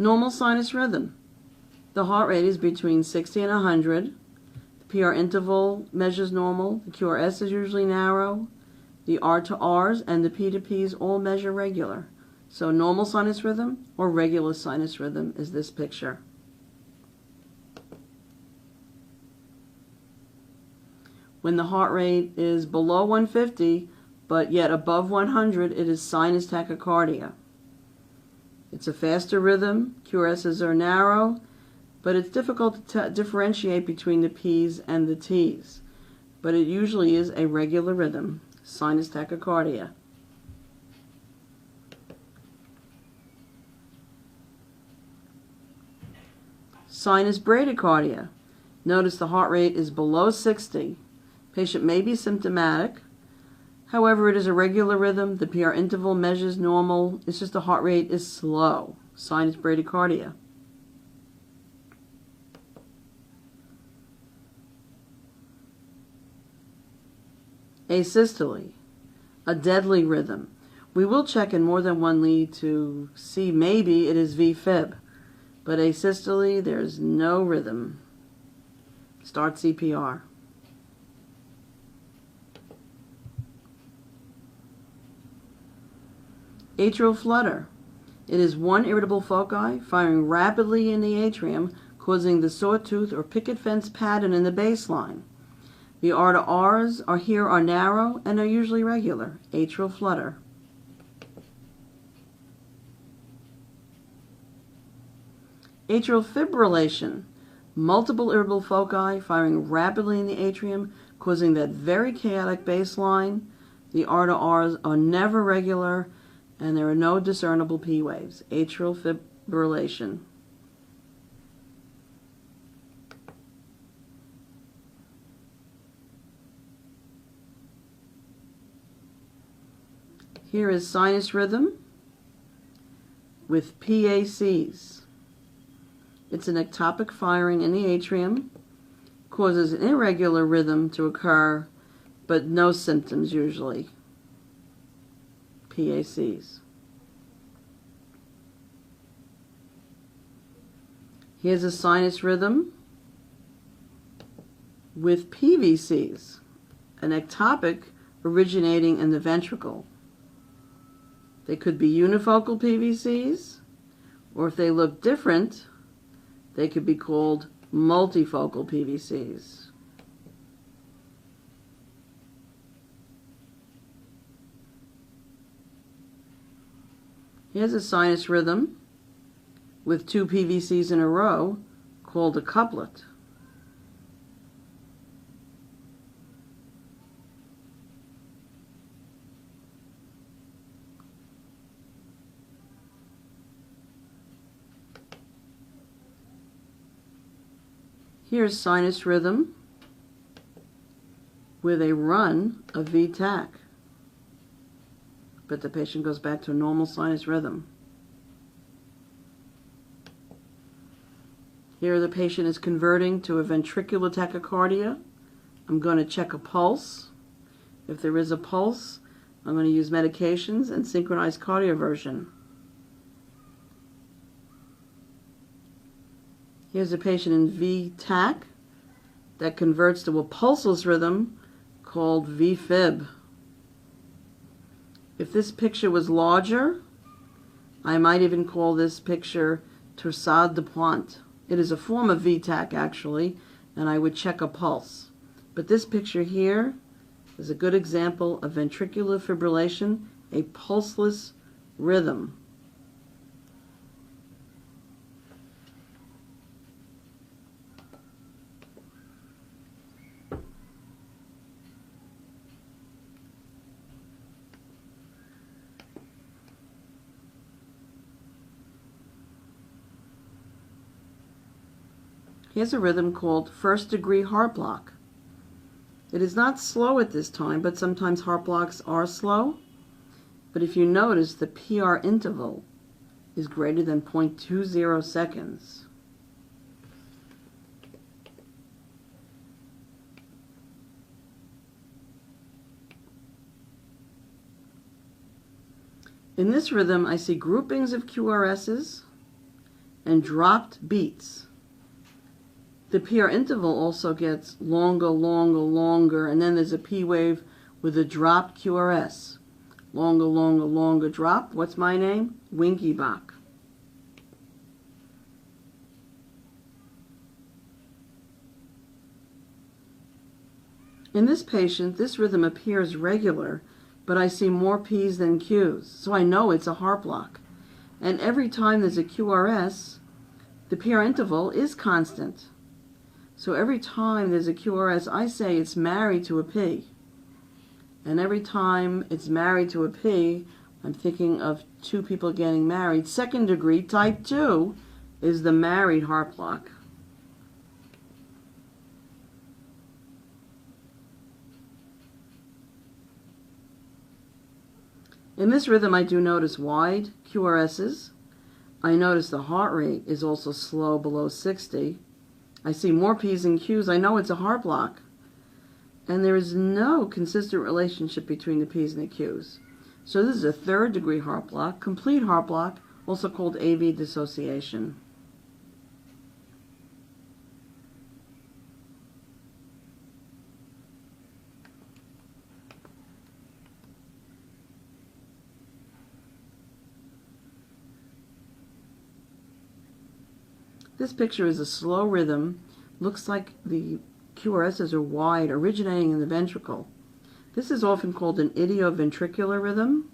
Normal sinus rhythm. The heart rate is between 60 and 100. The PR interval measures normal. The QRS is usually narrow. The R to Rs and the P to Ps all measure regular. So normal sinus rhythm or regular sinus rhythm is this picture. When the heart rate is below 150, but yet above 100, it is sinus tachycardia. It's a faster rhythm, QRSs are narrow, but it's difficult to differentiate between the P's and the T's. But it usually is a regular rhythm, sinus tachycardia. Sinus bradycardia. Notice the heart rate is below 60. Patient may be symptomatic. However, it is a regular rhythm. The PR interval measures normal. It's just the heart rate is slow. Sinus bradycardia. Asystole, a deadly rhythm. We will check in more than one lead to see maybe it is V-fib, but asystole, there's no rhythm. Start CPR. Atrial flutter. It is one irritable foci firing rapidly in the atrium, causing the sawtooth or picket fence pattern in the baseline. The R to Rs are narrow and are usually regular. Atrial flutter. Atrial fibrillation. Multiple irritable foci firing rapidly in the atrium, causing that very chaotic baseline. The R to Rs are never regular, and there are no discernible P waves. Atrial fibrillation. Here is sinus rhythm with PACs. It's an ectopic firing in the atrium, causes an irregular rhythm to occur, but no symptoms usually. PACs. Here's a sinus rhythm with PVCs, an ectopic originating in the ventricle. They could be unifocal PVCs, or if they look different, they could be called multifocal PVCs. Here's a sinus rhythm with two PVCs in a row called a couplet. Here's sinus rhythm with a run of V-tach, but the patient goes back to a normal sinus rhythm. Here the patient is converting to a ventricular tachycardia. I'm going to check a pulse. If there is a pulse, I'm going to use medications and synchronize cardioversion. Here's a patient in V-tach that converts to a pulseless rhythm called V-fib. If this picture was larger, I might even call this picture torsade de pointe. It is a form of V-tach actually, and I would check a pulse. But this picture here is a good example of ventricular fibrillation, a pulseless rhythm. Here's a rhythm called first-degree heart block. It is not slow at this time, but sometimes heart blocks are slow. But if you notice, the PR interval is greater than 0.20 seconds. In this rhythm, I see groupings of QRSs and dropped beats. The PR interval also gets longer, longer, longer, and then there's a P wave with a dropped QRS. Longer, longer, longer drop. What's my name? Winky Bach. In this patient, this rhythm appears regular, but I see more P's than Q's, so I know it's a heart block. And every time there's a QRS, the PR interval is constant. So every time there's a QRS, I say it's married to a P. And every time it's married to a P, I'm thinking of two people getting married. Second degree, type 2, is the married heart block. In this rhythm, I do notice wide QRSs. I notice the heart rate is also slow below 60. I see more P's and Q's. I know it's a heart block. And there is no consistent relationship between the P's and the Q's. So this is a third degree heart block, complete heart block, also called AV dissociation. This picture is a slow rhythm. Looks like the QRSs are wide, originating in the ventricle. This is often called an idioventricular rhythm.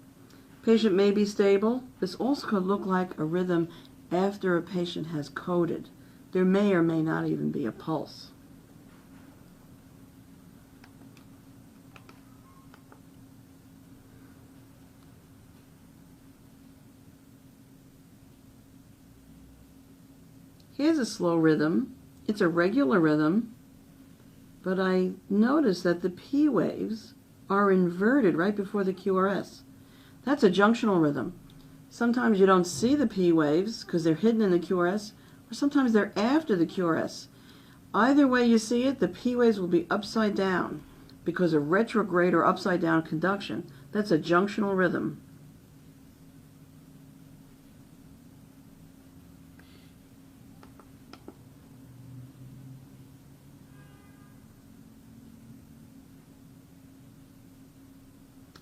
Patient may be stable. This also could look like a rhythm after a patient has coded. There may or may not even be a pulse. Here's a slow rhythm. It's a regular rhythm, but I notice that the P waves are inverted right before the QRS. That's a junctional rhythm. Sometimes you don't see the P waves because they're hidden in the QRS, or sometimes they're after the QRS. Either way you see it, the P waves will be upside down because of retrograde or upside down conduction. That's a junctional rhythm.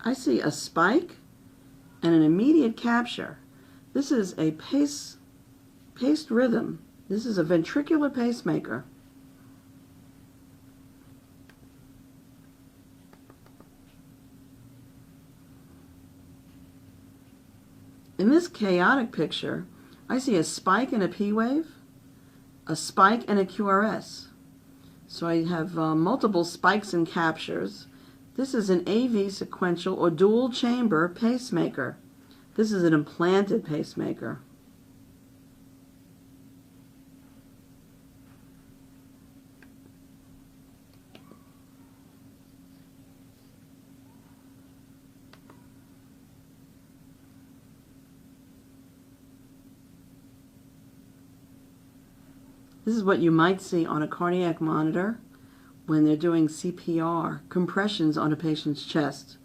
I see a spike and an immediate capture. This is a paced rhythm. This is a ventricular pacemaker. In this chaotic picture, I see a spike and a P wave, a spike and a QRS. So I have multiple spikes and captures. This is an AV sequential or dual chamber pacemaker. This is an implanted pacemaker. This is what you might see on a cardiac monitor when they're doing CPR, compressions on a patient's chest.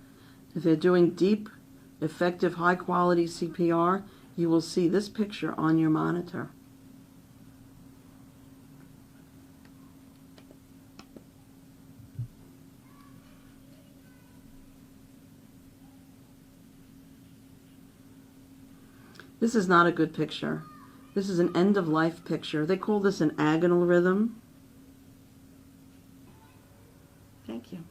If they're doing deep, effective, high-quality CPR, you will see this picture on your monitor. This is not a good picture. This is an end-of-life picture. They call this an agonal rhythm. Thank you.